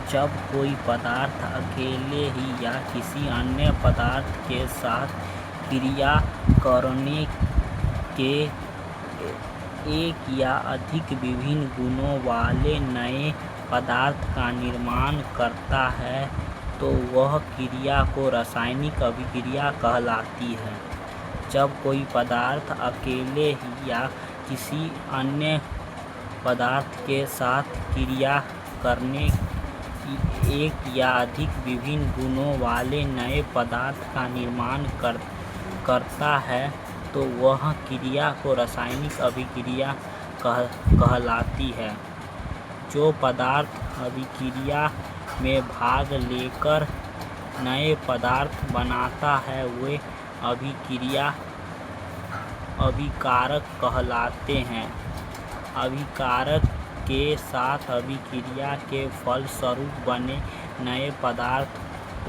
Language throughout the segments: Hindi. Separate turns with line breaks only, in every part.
जब कोई पदार्थ अकेले ही या किसी अन्य पदार्थ के साथ क्रिया करने के एक या अधिक विभिन्न गुणों वाले नए पदार्थ का निर्माण करता है तो वह क्रिया को रासायनिक अभिक्रिया कहलाती है। जब कोई पदार्थ अकेले ही या किसी अन्य पदार्थ के साथ क्रिया करने एक या अधिक विभिन्न गुणों वाले नए पदार्थ का निर्माण करता है तो वह क्रिया को रासायनिक अभिक्रिया कहलाती है। जो पदार्थ अभिक्रिया में भाग लेकर नए पदार्थ बनाता है वे अभिकारक कहलाते हैं। अभिकारक के साथ अभिक्रिया के फलस्वरूप बने नए पदार्थ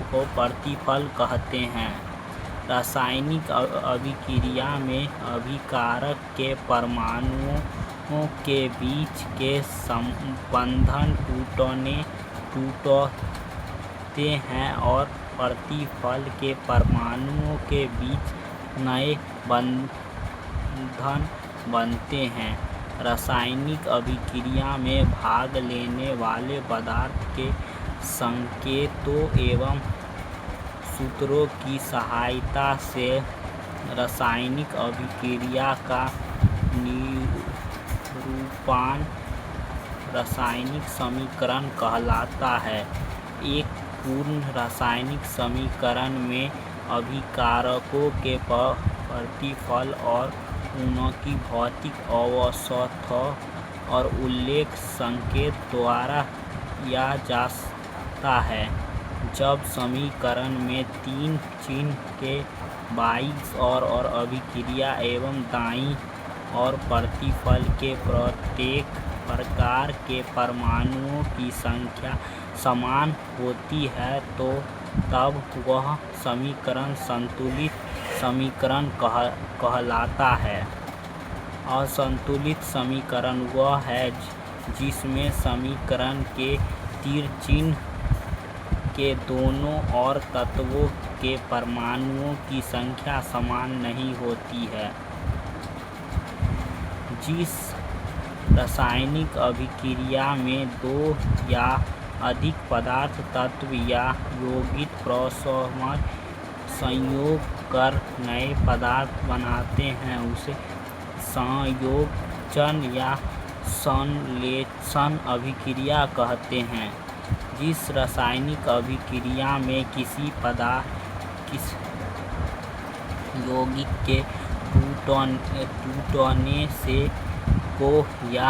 को प्रतिफल कहते हैं। रासायनिक अभिक्रिया में अभिकारक के परमाणुओं के बीच के बंधन टूटते हैं और प्रतिफल के परमाणुओं के बीच नए बंधन बनते हैं। रासायनिक अभिक्रिया में भाग लेने वाले पदार्थ के संकेतों एवं सूत्रों की सहायता से रासायनिक अभिक्रिया का निरूपण रासायनिक समीकरण कहलाता है। एक पूर्ण रासायनिक समीकरण में अभिकारकों के प्रतिफल और उनकी भौतिक अवस्था और उल्लेख संकेत द्वारा किया जाता है। जब समीकरण में तीन चिन्ह के बाईं ओर और अभिक्रिया एवं दाईं ओर प्रतिफल के प्रत्येक प्रकार के परमाणुओं की संख्या समान होती है तो तब वह समीकरण संतुलित समीकरण कहलाता है। असंतुलित समीकरण वह है जिसमें समीकरण के तीर चिन्ह के दोनों ओर तत्वों के परमाणुओं की संख्या समान नहीं होती है। जिस रासायनिक अभिक्रिया में दो या अधिक पदार्थ तत्व या यौगिक परस्पर संयोग कर नए पदार्थ बनाते हैं उसे संयोजन या संश्लेषण अभिक्रिया कहते हैं। जिस रासायनिक अभिक्रिया में किसी यौगिक के टूटने से को या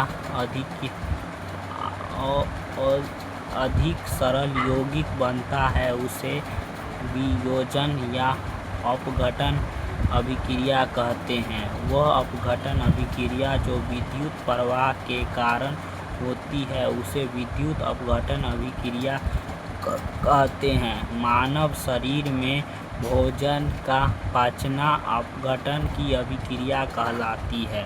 अधिक सरल यौगिक बनता है उसे वियोजन या अपघटन अभिक्रिया कहते हैं। वह अपघटन अभिक्रिया जो विद्युत प्रवाह के कारण होती है उसे विद्युत अपघटन अभिक्रिया कहते हैं। मानव शरीर में भोजन का पचना अपघटन की अभिक्रिया कहलाती है।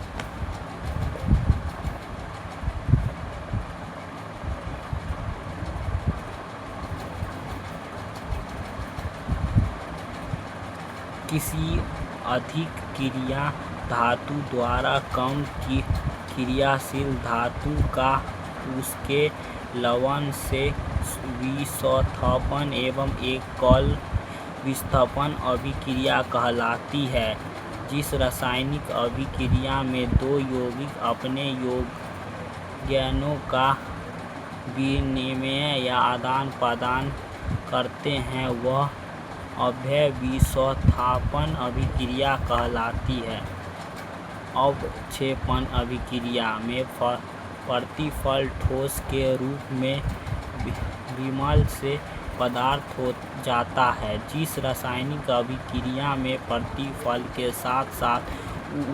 किसी अधिक क्रिया धातु द्वारा कम क्रियाशील धातु का उसके लवण से विस्थापन एवं एकल विस्थापन अभिक्रिया कहलाती है। जिस रासायनिक अभिक्रिया में दो यौगिक अपने यौगिकों का विनिमय या आदान प्रदान करते हैं वह अभेद्य विस्थापन अभिक्रिया कहलाती है। अवक्षेपण अभिक्रिया में प्रतिफल ठोस के रूप में विमल से पदार्थ हो जाता है। जिस रासायनिक अभिक्रिया में प्रतिफल के साथ साथ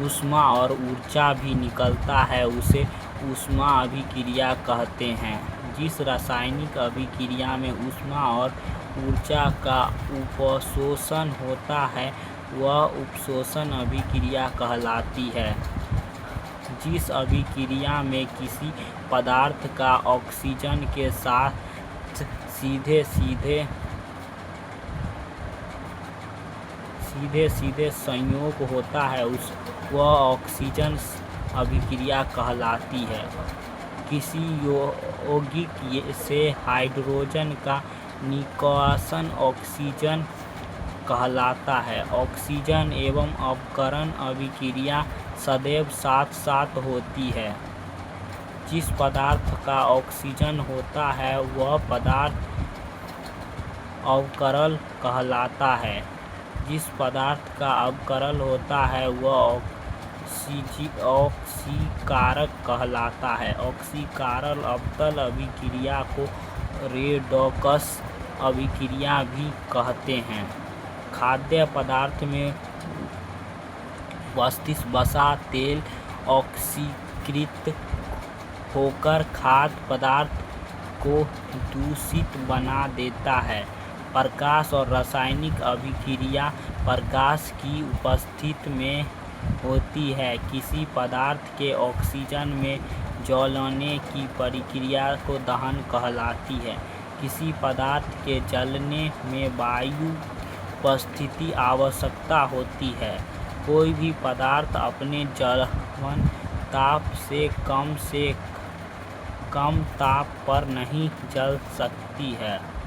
ऊष्मा और ऊर्जा भी निकलता है उसे ऊष्मा अभिक्रिया कहते हैं। जिस रासायनिक अभिक्रिया में ऊष्मा और ऊर्जा का उपशोषण होता है वह उपशोषण अभिक्रिया कहलाती है। जिस अभिक्रिया में किसी पदार्थ का ऑक्सीजन के साथ सीधे संयोग होता है वह ऑक्सीजन अभिक्रिया कहलाती है। किसी यौगिक से हाइड्रोजन का निष्कासन ऑक्सीजन कहलाता है। ऑक्सीजन एवं अपकरण अभिक्रिया सदैव साथ साथ होती है। जिस पदार्थ का ऑक्सीजन होता है वह पदार्थ अवकरण कहलाता है। जिस पदार्थ का अवकरण होता है वह ऑक्सीकारक कहलाता है। ऑक्सीकारक अवतल अभिक्रिया को रेडॉक्स अभिक्रिया भी कहते हैं। खाद्य पदार्थ में उपस्थित वसा तेल ऑक्सीकृत होकर खाद्य पदार्थ को दूषित बना देता है। प्रकाश और रासायनिक अभिक्रिया प्रकाश की उपस्थिति में होती है। किसी पदार्थ के ऑक्सीजन में जलने की प्रक्रिया को दहन कहलाती है। किसी पदार्थ के जलने में वायु उपस्थिति आवश्यकता होती है। कोई भी पदार्थ अपने जलवन ताप से कम ताप पर नहीं जल सकती है।